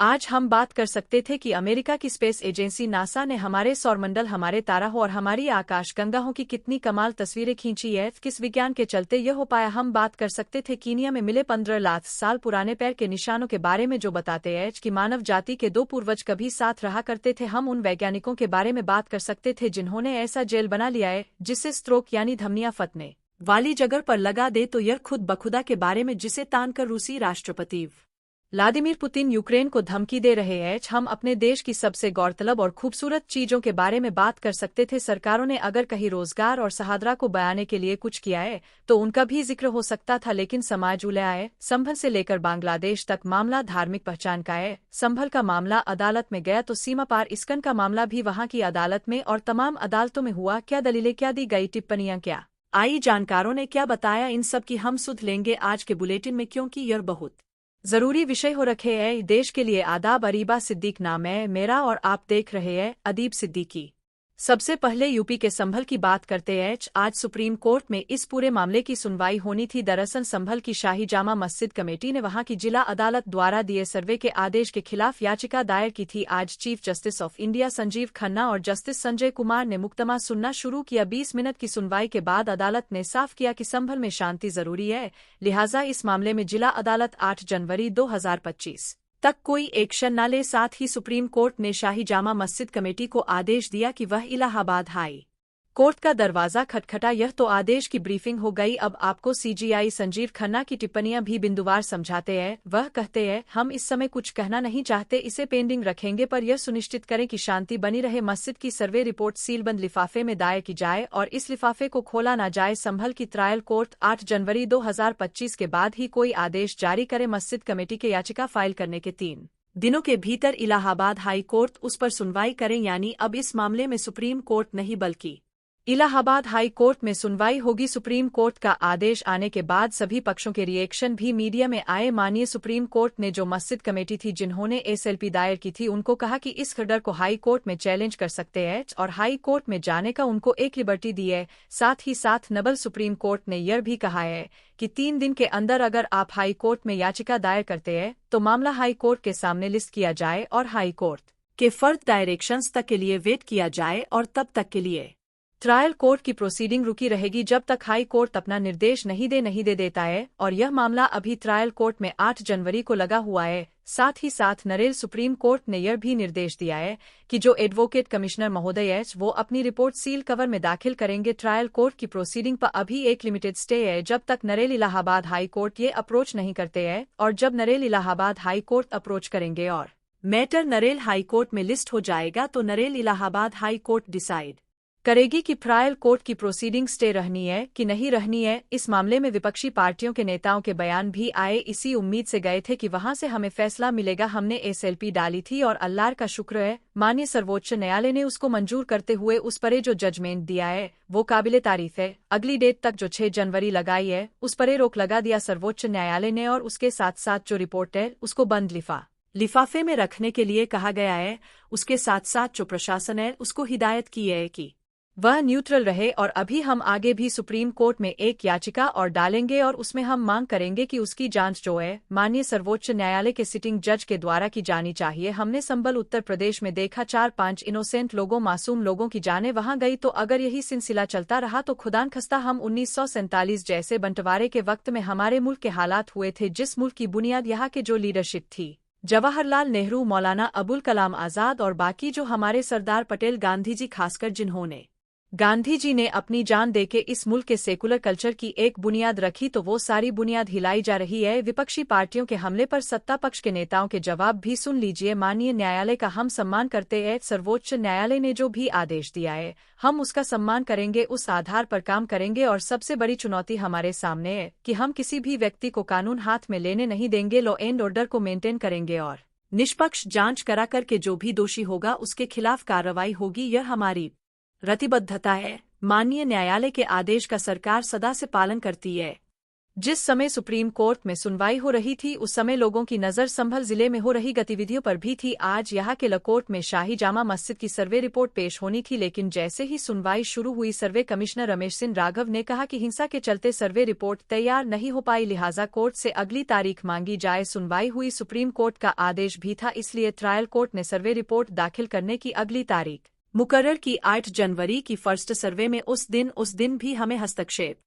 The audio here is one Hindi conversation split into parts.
आज हम बात कर सकते थे कि अमेरिका की स्पेस एजेंसी नासा ने हमारे सौरमंडल, हमारे ताराओं और हमारी आकाशगंगाओं की कितनी कमाल तस्वीरें खींची है, किस विज्ञान के चलते यह हो पाया। हम बात कर सकते थे कीनिया में मिले 15 लाख साल पुराने पैर के निशानों के बारे में, जो बताते हैं कि मानव जाति के दो पूर्वज कभी साथ रहा करते थे। हम उन वैज्ञानिकों के बारे में बात कर सकते थे जिन्होंने ऐसा जेल बना लिया है जिससे स्ट्रोक यानी धमनियां फटने वाली जगह पर लगा दे, तो यह खुद बखुदा के बारे में जिसे तानकर रूसी राष्ट्रपति व्लादिमीर पुतिन यूक्रेन को धमकी दे रहे हैं। हम अपने देश की सबसे गौरतलब और खूबसूरत चीजों के बारे में बात कर सकते थे। सरकारों ने अगर कहीं रोजगार और सहादरा को बयाने के लिए कुछ किया है तो उनका भी जिक्र हो सकता था, लेकिन समाज उलझा है। संभल से लेकर बांग्लादेश तक मामला धार्मिक पहचान का है। संभल का मामला अदालत में गया तो सीमा पार इस्कन का मामला भी वहां की अदालत में और तमाम अदालतों में हुआ। क्या दलीलें, क्या दी गई टिप्पणियां, क्या आई जानकारों ने क्या बताया, इन सब की हम सुध लेंगे आज के बुलेटिन में, क्योंकि यह बहुत जरूरी विषय हो रखे है देश के लिए। आदाब, अरीबा सिद्दीक नाम है मेरा और आप देख रहे हैं अदीब सिद्दीकी। सबसे पहले यूपी के संभल की बात करते हैं। आज सुप्रीम कोर्ट में इस पूरे मामले की सुनवाई होनी थी। दरअसल संभल की शाही जामा मस्जिद कमेटी ने वहां की जिला अदालत द्वारा दिए सर्वे के आदेश के खिलाफ याचिका दायर की थी। आज chief justice of India Sanjeev Khanna और जस्टिस संजय कुमार ने मुकदमा सुनना शुरू किया। 20 मिनट की सुनवाई के बाद अदालत ने साफ किया कि संभल में शांति जरूरी है, लिहाजा इस मामले में जिला अदालत 8 जनवरी 2025 तक कोई एक्शन न ले। साथ ही सुप्रीम कोर्ट ने शाही जामा मस्जिद कमेटी को आदेश दिया कि वह इलाहाबाद हाई कोर्ट का दरवाजा खटखटा। यह तो आदेश की ब्रीफिंग हो गई। अब आपको सीजीआई संजीव खन्ना की टिप्पणियां भी बिंदुवार समझाते हैं। वह कहते हैं, हम इस समय कुछ कहना नहीं चाहते, इसे पेंडिंग रखेंगे, पर यह सुनिश्चित करें कि शांति बनी रहे। मस्जिद की सर्वे रिपोर्ट सीलबंद लिफाफे में दायर की जाए और इस लिफाफे को खोला न जाए। संभल की ट्रायल कोर्ट 8 जनवरी 2025 के बाद ही कोई आदेश जारी करे। मस्जिद कमेटी के याचिका फाइल करने के 3 दिनों के भीतर इलाहाबाद हाई कोर्ट उस पर सुनवाई करें, यानी अब इस मामले में सुप्रीम कोर्ट नहीं बल्कि इलाहाबाद हाई कोर्ट में सुनवाई होगी। सुप्रीम कोर्ट का आदेश आने के बाद सभी पक्षों के रिएक्शन भी मीडिया में आए। मानिए सुप्रीम कोर्ट ने जो मस्जिद कमेटी थी जिन्होंने एसएलपी दायर की थी, उनको कहा कि इस खर्डर को हाई कोर्ट में चैलेंज कर सकते हैं और हाई कोर्ट में जाने का उनको एक लिबर्टी दी है। साथ ही साथ नबल सुप्रीम कोर्ट ने यह भी कहा है कि 3 दिन के अंदर अगर आप हाई कोर्ट में याचिका दायर करते हैं तो मामला हाई कोर्ट के सामने लिस्ट किया जाए और हाई कोर्ट के फर्द डायरेक्शंस तक के लिए वेट किया जाए और तब तक के लिए ट्रायल कोर्ट की प्रोसीडिंग रुकी रहेगी जब तक हाई कोर्ट अपना निर्देश नहीं दे देता है। और यह मामला अभी ट्रायल कोर्ट में 8 जनवरी को लगा हुआ है। साथ ही साथ नरेल सुप्रीम कोर्ट ने यह भी निर्देश दिया है कि जो एडवोकेट कमिश्नर महोदय है वो अपनी रिपोर्ट सील कवर में दाखिल करेंगे। ट्रायल कोर्ट की प्रोसीडिंग पर अभी एक लिमिटेड स्टे है जब तक नरेल इलाहाबाद हाई कोर्ट ये अप्रोच नहीं करते हैं, और जब Narel Allahabad high court approach करेंगे और मैटर नरेल हाई कोर्ट में लिस्ट हो जाएगा तो Narel Allahabad high court decide करेगी कि ट्रायल कोर्ट की प्रोसीडिंग स्टे रहनी है कि नहीं रहनी है। इस मामले में विपक्षी पार्टियों के नेताओं के बयान भी आए। इसी उम्मीद से गए थे कि वहां से हमें फैसला मिलेगा। हमने एसएलपी डाली थी और अल्लाह का शुक्र है माननीय सर्वोच्च न्यायालय ने उसको मंजूर करते हुए उस पर जो जजमेंट दिया है वो काबिले तारीफ है। अगली डेट तक जो 6 जनवरी लगाई है उस पर रोक लगा दिया सर्वोच्च न्यायालय ने, और उसके साथ साथ जो रिपोर्ट है उसको बंद लिफाफे में रखने के लिए कहा गया है। उसके साथ साथ जो प्रशासन है उसको हिदायत की है कि वह न्यूट्रल रहे। और अभी हम आगे भी सुप्रीम कोर्ट में एक याचिका और डालेंगे और उसमें हम मांग करेंगे कि उसकी जांच जो है माननीय सर्वोच्च न्यायालय के सिटिंग जज के द्वारा की जानी चाहिए। हमने संभल उत्तर प्रदेश में देखा 4-5 इनोसेंट लोगों, मासूम लोगों की जानें वहां गई। तो अगर यही सिलसिला चलता रहा तो खुदान खस्ता हम 1947 जैसे बंटवारे के वक्त में हमारे मुल्क के हालात हुए थे, जिस मुल्क की बुनियाद यहाँ के जो लीडरशिप थी, जवाहरलाल नेहरू, मौलाना अबुल कलाम आजाद और बाकी जो हमारे सरदार पटेल, गांधी जी खासकर, जिन्होंने गांधी जी ने अपनी जान देके इस मुल्क के सेकुलर कल्चर की एक बुनियाद रखी, तो वो सारी बुनियाद हिलाई जा रही है। विपक्षी पार्टियों के हमले पर सत्ता पक्ष के नेताओं के जवाब भी सुन लीजिए। माननीय न्यायालय का हम सम्मान करते हैं। सर्वोच्च न्यायालय ने जो भी आदेश दिया है हम उसका सम्मान करेंगे, उस आधार पर काम करेंगे। और सबसे बड़ी चुनौती हमारे सामने है कि हम किसी भी व्यक्ति को कानून हाथ में लेने नहीं देंगे। लॉ एंड ऑर्डर को मेंटेन करेंगे और निष्पक्ष जांच करा करके जो भी दोषी होगा उसके खिलाफ कार्रवाई होगी। यह हमारी प्रतिबद्धता है। माननीय न्यायालय के आदेश का सरकार सदा से पालन करती है। जिस समय सुप्रीम कोर्ट में सुनवाई हो रही थी उस समय लोगों की नज़र संभल जिले में हो रही गतिविधियों पर भी थी। आज यहाँ के लकोट में शाही जामा मस्जिद की सर्वे रिपोर्ट पेश होनी थी, लेकिन जैसे ही सुनवाई शुरू हुई सर्वे कमिश्नर रमेश सिंह राघव ने कहा कि हिंसा के चलते सर्वे रिपोर्ट तैयार नहीं हो पाई, लिहाजा कोर्ट से अगली तारीख मांगी जाए। सुनवाई हुई, सुप्रीम कोर्ट का आदेश भी था, इसलिए ट्रायल कोर्ट ने सर्वे रिपोर्ट दाखिल करने की अगली तारीख मुकर्रर की 8 जनवरी की। फर्स्ट सर्वे में उस दिन भी हमें हस्तक्षेप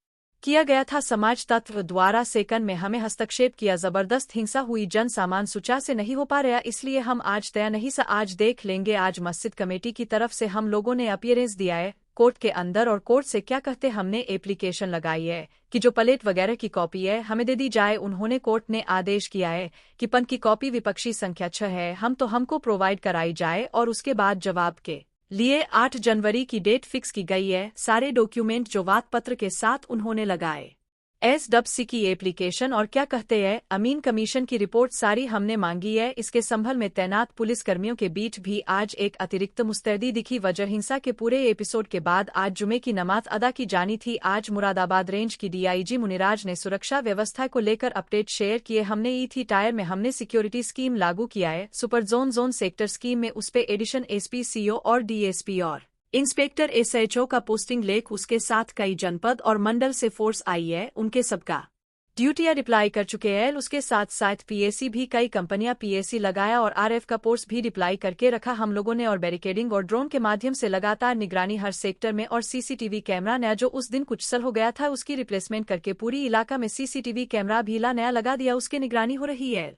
किया गया था। समाज तत्व द्वारा सेकंड में हमें हस्तक्षेप किया, जबरदस्त हिंसा हुई, जन सामान सुचार से नहीं हो पा रहा, इसलिए हम आज तय नहीं सा आज देख लेंगे। आज मस्जिद कमेटी की तरफ से हम लोगों ने अपीयरेंस दिया है कोर्ट के अंदर, और कोर्ट से क्या कहते हमने एप्लीकेशन लगाई है कि जो प्लेट वगैरह की कॉपी है हमें दे दी जाए। उन्होंने कोर्ट ने आदेश किया है कि पन की कॉपी विपक्षी संख्या 6 है, हमको प्रोवाइड कराई जाए, और उसके बाद जवाब के लिए 8 जनवरी की डेट फिक्स की गई है। सारे डॉक्यूमेंट जो वाद पत्र के साथ उन्होंने लगाए, SWC की एप्लीकेशन और क्या कहते हैं अमीन कमीशन की रिपोर्ट सारी हमने मांगी है। इसके संभल में तैनात पुलिस कर्मियों के बीच भी आज एक अतिरिक्त मुस्तैदी दिखी। वजह हिंसा के पूरे एपिसोड के बाद आज जुमे की नमाज अदा की जानी थी। आज मुरादाबाद रेंज की DIG मुनिराज ने सुरक्षा व्यवस्था को लेकर अपडेट शेयर किए। हमने ET टायर में हमने सिक्योरिटी स्कीम लागू किया है। सुपर जोन सेक्टर स्कीम में उस पे एडिशन SP CO और DSP और इंस्पेक्टर SHO का पोस्टिंग लेख, उसके साथ कई जनपद और मंडल से फोर्स आई है, उनके सबका ड्यूटियां रिप्लाई कर चुके हैं। उसके साथ साथ PAC भी, कई कंपनियां PAC लगाया और RF का पोर्स भी रिप्लाई करके रखा हम लोगों ने, और बैरिकेडिंग और ड्रोन के माध्यम से लगातार निगरानी हर सेक्टर में, और CCTV कैमरा नया जो उस दिन कुछ सल हो गया था उसकी रिप्लेसमेंट करके पूरी इलाका में CCTV कैमरा भी नया लगा दिया, उसकी निगरानी हो रही है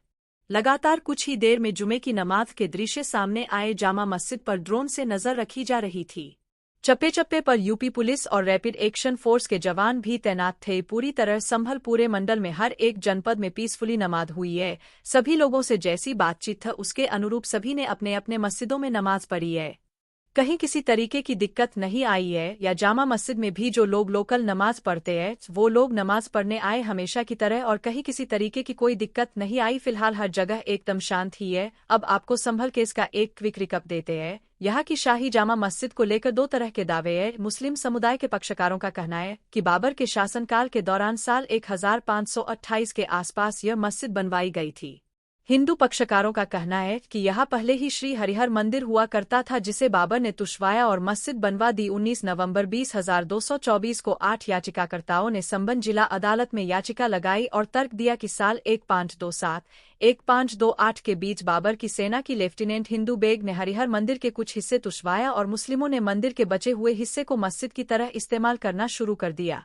लगातार। कुछ ही देर में जुमे की नमाज के दृश्य सामने आए। जामा मस्जिद पर ड्रोन से नजर रखी जा रही थी। चप्पे चप्पे पर UP पुलिस और रैपिड एक्शन फोर्स के जवान भी तैनात थे। पूरी तरह संभल पूरे मंडल में हर एक जनपद में पीसफुली नमाज हुई है। सभी लोगों से जैसी बातचीत था उसके अनुरूप सभी ने अपने अपने मस्जिदों में नमाज पढ़ी है। कहीं किसी तरीके की दिक्कत नहीं आई है। या जामा मस्जिद में भी जो लोग लोकल नमाज पढ़ते हैं वो लोग नमाज पढ़ने आए हमेशा की तरह, और कहीं किसी तरीके की कोई दिक्कत नहीं आई। फिलहाल हर जगह एकदम शांत ही है। अब आपको संभल के इसका एक क्विक रिकप देते हैं। यहाँ की शाही जामा मस्जिद को लेकर 2 तरह के दावे हैं। मुस्लिम समुदाय के पक्षकारों का कहना है कि बाबर के शासनकाल के दौरान साल 1528 के आसपास यह मस्जिद बनवाई गई थी। हिंदू पक्षकारों का कहना है कि यहाँ पहले ही श्री हरिहर मंदिर हुआ करता था जिसे बाबर ने तुषवाया और मस्जिद बनवा दी। 19 नवंबर 20,224 को 8 याचिकाकर्ताओं ने संबंध जिला अदालत में याचिका लगाई और तर्क दिया कि साल 1527-1528 के बीच बाबर की सेना की लेफ्टिनेंट हिंदू बेग ने हरिहर मंदिर के कुछ हिस्से तुषवाया और मुस्लिमों ने मंदिर के बचे हुए हिस्से को मस्जिद की तरह इस्तेमाल करना शुरू कर दिया।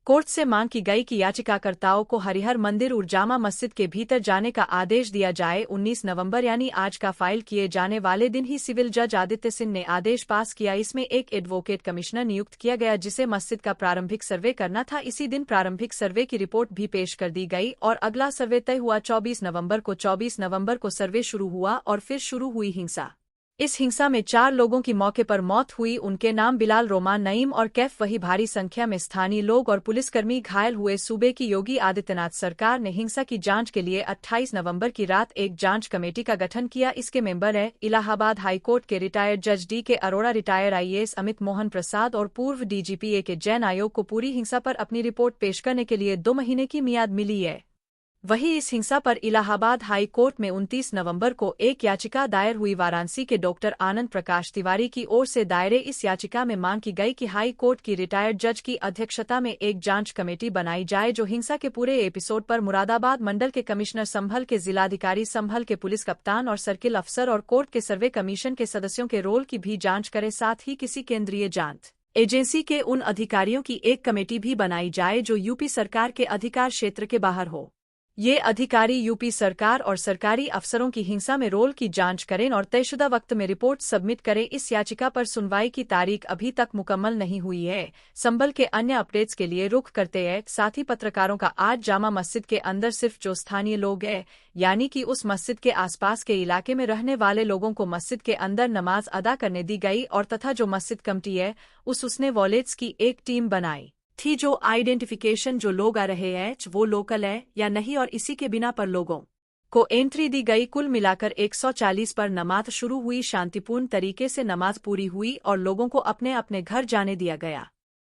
कोर्ट से मांग की गई कि याचिकाकर्ताओं को हरिहर मंदिर और जामा मस्जिद के भीतर जाने का आदेश दिया जाए। 19 नवंबर यानी आज का फाइल किए जाने वाले दिन ही सिविल जज आदित्य सिंह ने आदेश पास किया। इसमें एक एडवोकेट कमिश्नर नियुक्त किया गया जिसे मस्जिद का प्रारंभिक सर्वे करना था। इसी दिन प्रारंभिक सर्वे की रिपोर्ट भी पेश कर दी गई और अगला सर्वे तय हुआ 24 नवंबर को। 24 नवंबर को सर्वे शुरू हुआ और फिर शुरू हुई हिंसा। इस हिंसा में 4 लोगों की मौके पर मौत हुई। उनके नाम बिलाल, रोमान, नईम और कैफ। वही भारी संख्या में स्थानीय लोग और पुलिसकर्मी घायल हुए। सूबे की योगी आदित्यनाथ सरकार ने हिंसा की जांच के लिए 28 नवंबर की रात एक जांच कमेटी का गठन किया। इसके मेंबर हैं इलाहाबाद हाई कोर्ट के रिटायर्ड जज DK Arora, retired IAS Amit Mohan Prasad और पूर्व DGP AK जैन। आयोग को पूरी हिंसा पर अपनी रिपोर्ट पेश करने के लिए 2 महीने की मियाद मिली है। वहीं इस हिंसा पर इलाहाबाद हाई कोर्ट में 29 नवंबर को एक याचिका दायर हुई। वाराणसी के डॉक्टर आनंद प्रकाश तिवारी की ओर से दायरे इस याचिका में मांग की गई कि हाई कोर्ट की रिटायर्ड जज की अध्यक्षता में एक जांच कमेटी बनाई जाए जो हिंसा के पूरे एपिसोड पर मुरादाबाद मंडल के कमिश्नर संभल के जिलाधिकारी संभल के पुलिस कप्तान और सर्किल अफसर और कोर्ट के सर्वे कमीशन के सदस्यों के रोल की भी जांच करे। साथ ही किसी केंद्रीय जांच एजेंसी के उन अधिकारियों की एक कमेटी भी बनाई जाए जो UP सरकार के अधिकार क्षेत्र के बाहर हो। ये अधिकारी UP सरकार और सरकारी अफसरों की हिंसा में रोल की जांच करें और तयशुदा वक्त में रिपोर्ट सबमिट करें। इस याचिका पर सुनवाई की तारीख अभी तक मुकम्मल नहीं हुई है। संभल के अन्य अपडेट्स के लिए रुख करते हैं। साथ ही पत्रकारों का आज जामा मस्जिद के अंदर सिर्फ जो स्थानीय लोग हैं यानी कि उस मस्जिद के आसपास के इलाके में रहने वाले लोगों को मस्जिद के अंदर नमाज अदा करने दी गई और तथा जो मस्जिद कमेटी है उसने वॉलेट्स की एक टीम बनाई थी जो आइडेंटिफिकेशन जो लोग आ रहे हैं वो लोकल है या नहीं और इसी के बिना पर लोगों को एंट्री दी गई। कुल मिलाकर 140 पर नमाज शुरू हुई। शांतिपूर्ण तरीके से नमाज पूरी हुई और लोगों को अपने अपने घर जाने दिया गया।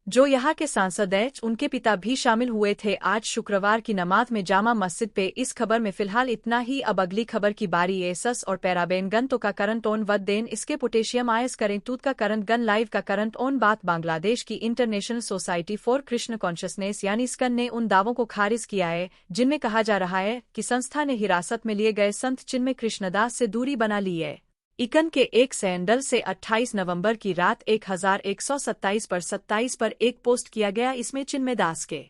जो यहाँ के सांसद हैं उनके पिता भी शामिल हुए थे। आज शुक्रवार की नमाज में जामा मस्जिद पे। इस खबर में फिलहाल इतना ही। अब अगली खबर की बारी। एसस और पैराबेन गन तो का करंट ऑन वद देन इसके पोटेशियम आयस करेंट टूथ का करंट गन लाइव का करंट ऑन बात। बांग्लादेश की international society for Krishna consciousness यानी स्कन ने उन दावों को खारिज किया है जिनमें कहा जा रहा है कि संस्था ने हिरासत में लिए गए संत चिन्मय कृष्णदास से दूरी बना ली है। इकन के एक सैंडल से 28 नवंबर की रात 1127 पर 27 पर एक पोस्ट किया गया। इसमें चिन्मय दास के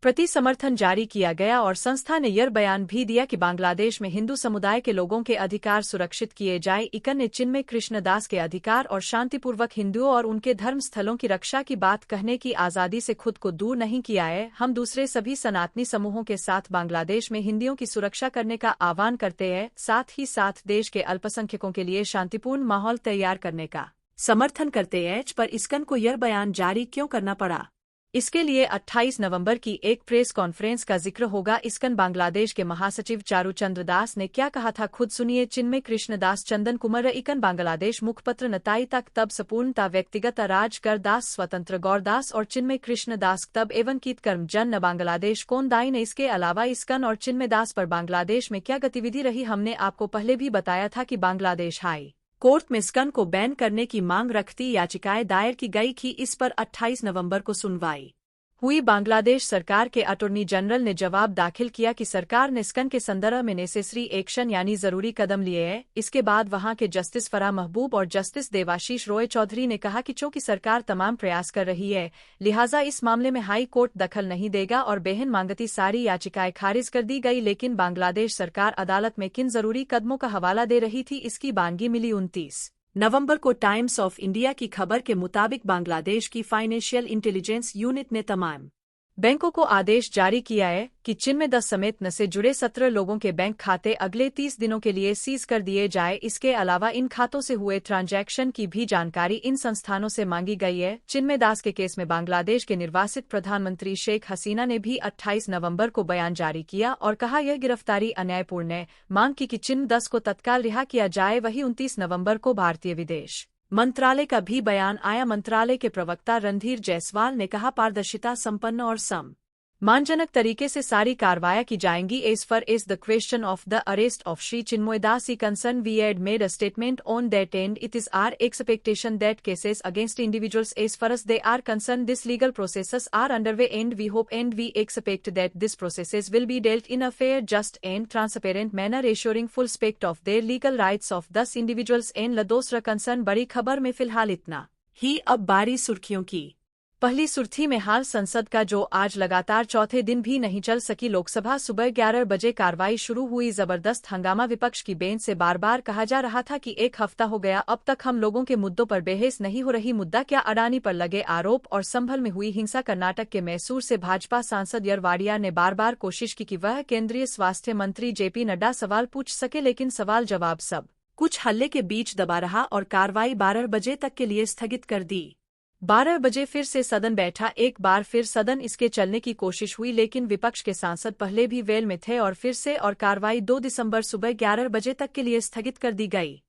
प्रति समर्थन जारी किया गया और संस्था ने यह बयान भी दिया कि बांग्लादेश में हिंदू समुदाय के लोगों के अधिकार सुरक्षित किए जाए। इकन ने चिन्मय कृष्णदास के अधिकार और शांतिपूर्वक हिंदुओं और उनके धर्म स्थलों की रक्षा की बात कहने की आज़ादी से खुद को दूर नहीं किया है। हम दूसरे सभी सनातनी समूहों के साथ बांग्लादेश में हिंदुओं की सुरक्षा करने का आह्वान करते हैं, साथ ही साथ देश के अल्पसंख्यकों के लिए शांतिपूर्ण माहौल तैयार करने का समर्थन करते हैं। पर इस्कन को यह बयान जारी क्यों करना पड़ा? इसके लिए 28 नवंबर की एक प्रेस कॉन्फ्रेंस का जिक्र होगा। इस्कन बांग्लादेश के महासचिव चारूचंद्र दास ने क्या कहा था, खुद सुनिए। चिन्मय कृष्णदास चंदन कुमार इकन बांग्लादेश मुखपत्र नताई तक तब संपूर्णता व्यक्तिगत राज कर दास स्वतंत्र गौरदास और चिन्मय कृष्णदास तब एवं कीत कर्म जन न बांग्लादेश कौन दाई ने। इसके अलावा इस्कन और चिन्मय दास पर बांग्लादेश में क्या गतिविधि रही, हमने आपको पहले भी बताया था कि बांग्लादेश हाई कोर्ट में इस्कन को बैन करने की मांग रखती याचिकाएं दायर की गई थी। इस पर 28 नवंबर को सुनवाई हुई। बांग्लादेश सरकार के अटॉर्नी जनरल ने जवाब दाखिल किया कि सरकार ने इस्कन के संदर्भ में नेसेसरी एक्शन यानी जरूरी कदम लिए हैं। इसके बाद वहां के जस्टिस फराह महबूब और जस्टिस देवाशीष रॉय चौधरी ने कहा कि चूंकि सरकार तमाम प्रयास कर रही है, लिहाजा इस मामले में हाई कोर्ट दखल नहीं देगा और बेहन मांगती सारी याचिकाएं खारिज कर दी गई। लेकिन बांग्लादेश सरकार अदालत में किन जरूरी कदमों का हवाला दे रही थी, इसकी बानगी मिली। 29 नवंबर को टाइम्स ऑफ इंडिया की खबर के मुताबिक बांग्लादेश की फाइनेंशियल इंटेलिजेंस यूनिट ने तमाम बैंकों को आदेश जारी किया है कि चिन्मय दास समेत न से जुड़े 17 लोगों के बैंक खाते अगले 30 दिनों के लिए सीज कर दिए जाए। इसके अलावा इन खातों से हुए ट्रांजैक्शन की भी जानकारी इन संस्थानों से मांगी गई है। चिन्मय दास के केस में बांग्लादेश के निर्वासित प्रधानमंत्री शेख हसीना ने भी 28 नवंबर को बयान जारी किया और कहा यह गिरफ्तारी अन्यायपूर्ण है, मांग की कि चिन्मय दास को तत्काल रिहा किया जाए। वहीं 29 नवंबर को भारतीय विदेश मंत्रालय का भी बयान आया। मंत्रालय के प्रवक्ता रणधीर जायसवाल ने कहा पारदर्शिता संपन्न और सम्मानजनक तरीके से सारी कार्रवाई की जाएंगी। As far is the question of the arrest of Shri Chinmay Das concern we had made a statement on that and it is our expectation that cases against individuals as far as they are concern this legal processes are underway and we hope and we expect that this processes will be dealt in a fair just and transparent manner assuring full respect of their legal rights of दस इंडिविजुअल्स एंड दूसरा कंसर्न। बड़ी खबर में फिलहाल इतना ही। अब बारी सुर्खियों की। पहली सुर्खी में हाल संसद का जो आज लगातार चौथे दिन भी नहीं चल सकी लोकसभा। सुबह 11 बजे कार्रवाई शुरू हुई। जबरदस्त हंगामा। विपक्ष की बेंच से बार बार कहा जा रहा था कि एक हफ्ता हो गया अब तक हम लोगों के मुद्दों पर बहस नहीं हो रही। मुद्दा क्या, अडानी पर लगे आरोप और संभल में हुई हिंसा। कर्नाटक के मैसूर से भाजपा सांसद यरवाडिया ने बार बार कोशिश की कि वह केंद्रीय स्वास्थ्य मंत्री जेपी नड्डा सवाल पूछ सके, लेकिन सवाल जवाब सब कुछ हल्ले के बीच दबा रहा और कार्रवाई 12 बजे तक के लिए स्थगित कर दी। 12 बजे फिर से सदन बैठा। एक बार फिर सदन इसके चलने की कोशिश हुई, लेकिन विपक्ष के सांसद पहले भी वेल में थे और फिर से और कार्रवाई 2 दिसंबर सुबह 11 बजे तक के लिए स्थगित कर दी गई।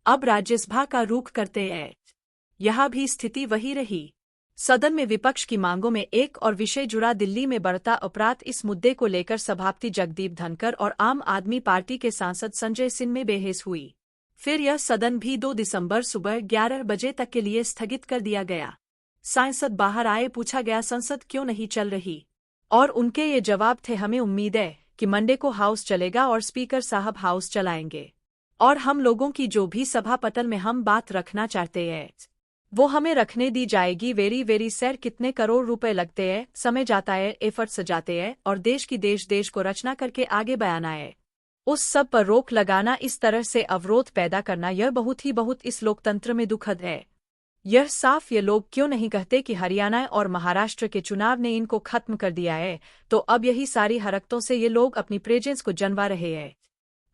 अब राज्यसभा का रुख करते हैं। यहां भी स्थिति वही रही। सदन में विपक्ष की मांगों में एक और विषय जुड़ा, दिल्ली में बढ़ता अपराध। इस मुद्दे को लेकर सभापति जगदीप धनखड़ और आम आदमी पार्टी के सांसद संजय सिंह में बहस हुई। फिर यह सदन भी 2 दिसंबर सुबह 11 बजे तक के लिए स्थगित कर दिया गया। सांसद बाहर आए, पूछा गया संसद क्यों नहीं चल रही, और उनके ये जवाब थे हमें उम्मीद है कि मंडे को हाउस चलेगा और स्पीकर साहब हाउस चलाएंगे और हम लोगों की जो भी सभा पटल में हम बात रखना चाहते हैं वो हमें रखने दी जाएगी। वेरी सर कितने करोड़ रुपए लगते हैं, समय जाता है, एफर्ट्स जाते हैं और देश की देश को रचना करके आगे बयान आए, उस सब पर रोक लगाना, इस तरह से अवरोध पैदा करना, यह बहुत इस लोकतंत्र में दुखद है। यह साफ ये लोग क्यों नहीं कहते कि हरियाणा और महाराष्ट्र के चुनाव ने इनको खत्म कर दिया है, तो अब यही सारी हरकतों से ये लोग अपनी प्रेजेंस को जनवा रहे हैं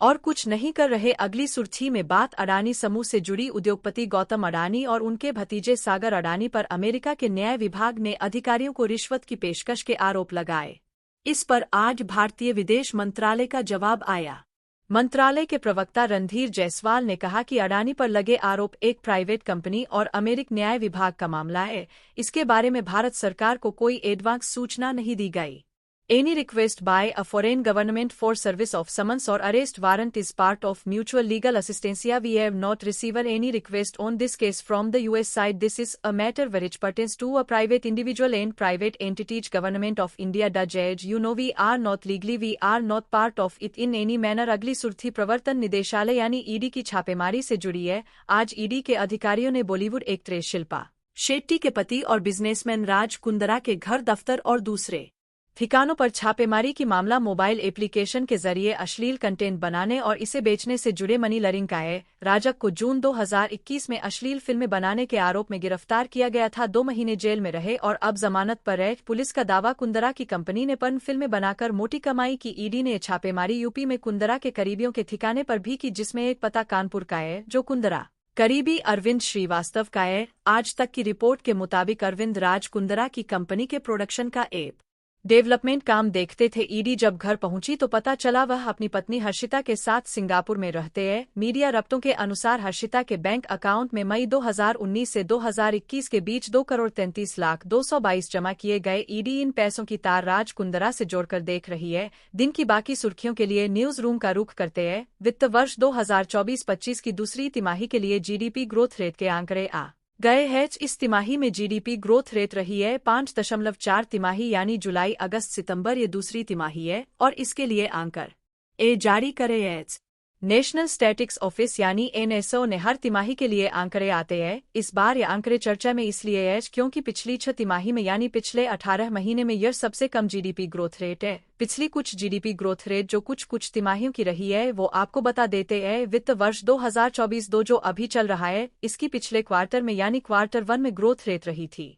और कुछ नहीं कर रहे। अगली सुर्खी में बात अडानी समूह से जुड़ी। उद्योगपति गौतम अडानी और उनके भतीजे सागर अडानी पर अमेरिका के न्याय विभाग ने अधिकारियों को रिश्वत की पेशकश के आरोप लगाए। इस पर आज भारतीय विदेश मंत्रालय का जवाब आया। मंत्रालय के प्रवक्ता रणधीर जायसवाल ने कहा कि अडानी पर लगे आरोप एक प्राइवेट कंपनी और अमेरिकी न्याय विभाग का मामला है। इसके बारे में भारत सरकार को कोई एडवांस सूचना नहीं दी गई। Any request by a foreign government for service of summons or arrest warrant is part of mutual legal assistance. We have not received any request on this case from the US side. This is a matter which pertains to a private individual and private entities. Government of India does as you know we are not legally we are not part of it in any manner. अगली सुर्खी प्रवर्तन निदेशालय यानी ईडी की छापेमारी से जुड़ी है। आज ईडी के अधिकारियों ने बॉलीवुड एक्ट्रेस शिल्पा शेट्टी के पति और बिजनेसमैन राज कुंद्रा के घर, दफ्तर और दूसरे ठिकानों पर छापेमारी की मामला मोबाइल एप्लीकेशन के जरिए अश्लील कंटेंट बनाने और इसे बेचने से जुड़े मनी लॉन्ड्रिंग का है। राजक को जून 2021 में अश्लील फिल्में बनाने के आरोप में गिरफ्तार किया गया था। 2 महीने जेल में रहे और अब जमानत पर है। पुलिस का दावा, कुंद्रा की कंपनी ने पर्न फिल्में बनाकर मोटी कमाई की। ईडी ने छापेमारी यूपी में कुंद्रा के करीबियों के ठिकाने पर भी की, जिसमें एक पता कानपुर का है जो कुंद्रा करीबी अरविंद श्रीवास्तव का है। आज तक की रिपोर्ट के मुताबिक अरविंद राज कुंद्रा की कंपनी के प्रोडक्शन का ऐप डेवलपमेंट काम देखते थे। ईडी जब घर पहुंची तो पता चला वह अपनी पत्नी हर्षिता के साथ सिंगापुर में रहते हैं। मीडिया रब्तों के अनुसार हर्षिता के बैंक अकाउंट में मई 2019 से 2021 के बीच 2,33,222 जमा किए गए। ईडी इन पैसों की तार राज कुंद्रा से जोड़कर देख रही है। दिन की बाकी सुर्खियों के लिए न्यूज रूम का रुख करते हैं। वित्त वर्ष 2024-25 की दूसरी तिमाही के लिए जीडीपी ग्रोथ रेट के आंकड़े आ गए हैं। इस तिमाही में जीडीपी ग्रोथ रेट रही है 5.4। तिमाही यानी जुलाई, अगस्त, सितंबर ये दूसरी तिमाही है और इसके लिए आंकड़े जारी करे है। नेशनल स्टैटिस्टिक्स ऑफिस यानी एनएसओ ने हर तिमाही के लिए आंकड़े आते हैं। इस बार ये आंकड़े चर्चा में इसलिए है क्योंकि पिछली 6 तिमाही में यानी पिछले 18 महीने में यह सबसे कम जीडीपी ग्रोथ रेट है। पिछली कुछ जीडीपी ग्रोथ रेट जो कुछ तिमाहियों की रही है वो आपको बता देते हैं। वित्त वर्ष 2024-2 जो अभी चल रहा है, इसकी पिछले क्वार्टर में यानी क्वार्टर 1 में ग्रोथ रेट रही थी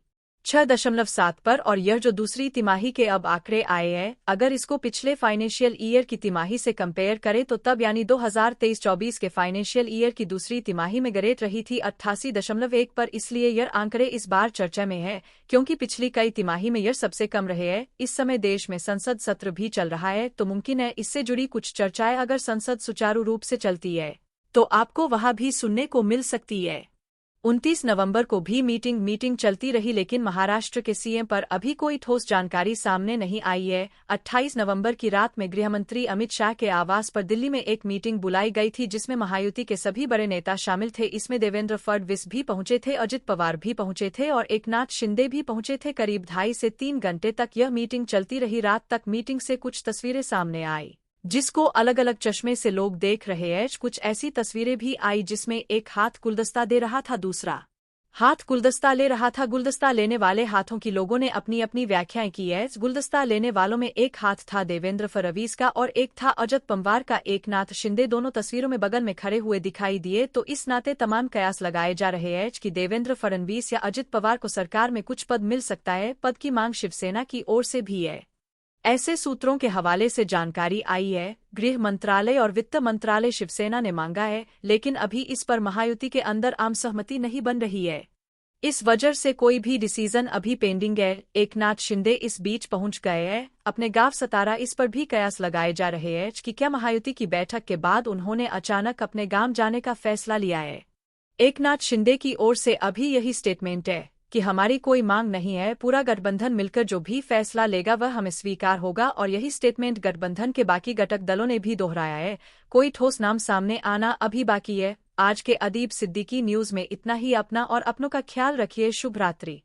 6.7 पर और यह जो दूसरी तिमाही के अब आंकड़े आए हैं, अगर इसको पिछले फाइनेंशियल ईयर की तिमाही से कंपेयर करें तो तब यानी 2023-24 के फाइनेंशियल ईयर की दूसरी तिमाही में ग्रोथ रही थी 88.1 पर। इसलिए यह आंकड़े इस बार चर्चा में है क्योंकि पिछली कई तिमाही में यह सबसे कम रहे हैं। इस समय देश में संसद सत्र भी चल रहा है तो मुमकिन है इससे जुड़ी कुछ चर्चाएं अगर संसद सुचारू रूप से चलती है तो आपको वहां भी सुनने को मिल सकती है। 29 नवंबर को भी मीटिंग चलती रही लेकिन महाराष्ट्र के सीएम पर अभी कोई ठोस जानकारी सामने नहीं आई है। 28 नवंबर की रात में गृहमंत्री अमित शाह के आवास पर दिल्ली में एक मीटिंग बुलाई गई थी जिसमें महायुति के सभी बड़े नेता शामिल थे। इसमें देवेंद्र फडणवीस भी पहुंचे थे, अजित पवार भी पहुंचे थे और एकनाथ शिंदे भी पहुंचे थे। करीब 2.5 से 3 घंटे तक यह मीटिंग चलती रही। रात तक मीटिंग से कुछ तस्वीरें सामने आई जिसको अलग अलग चश्मे से लोग देख रहे हैं। कुछ ऐसी तस्वीरें भी आई जिसमें एक हाथ गुलदस्ता दे रहा था, दूसरा हाथ गुलदस्ता ले रहा था। गुलदस्ता लेने वाले हाथों की लोगों ने अपनी अपनी व्याख्याएं की है। गुलदस्ता लेने वालों में एक हाथ था देवेंद्र फडणवीस का और एक था अजित पवार का। एकनाथ शिंदे दोनों तस्वीरों में बगल में खड़े हुए दिखाई दिए तो इस नाते तमाम कयास लगाए जा रहे हैं कि देवेंद्र फडणवीस या अजित पवार को सरकार में कुछ पद मिल सकता है। पद की मांग शिवसेना की ओर से भी है, ऐसे सूत्रों के हवाले से जानकारी आई है। गृह मंत्रालय और वित्त मंत्रालय शिवसेना ने मांगा है लेकिन अभी इस पर महायुति के अंदर आम सहमति नहीं बन रही है। इस वजह से कोई भी डिसीजन अभी पेंडिंग है। एकनाथ शिंदे इस बीच पहुंच गए हैं अपने गांव सतारा। इस पर भी कयास लगाए जा रहे हैं कि क्या महायुति की बैठक के बाद उन्होंने अचानक अपने गांव जाने का फैसला लिया है। एकनाथ शिंदे की ओर से अभी यही स्टेटमेंट है कि हमारी कोई मांग नहीं है, पूरा गठबंधन मिलकर जो भी फैसला लेगा वह हमें स्वीकार होगा और यही स्टेटमेंट गठबंधन के बाकी घटक दलों ने भी दोहराया है। कोई ठोस नाम सामने आना अभी बाकी है। आज के अदीब सिद्दीकी न्यूज में इतना ही। अपना और अपनों का ख्याल रखिए। शुभ रात्रि।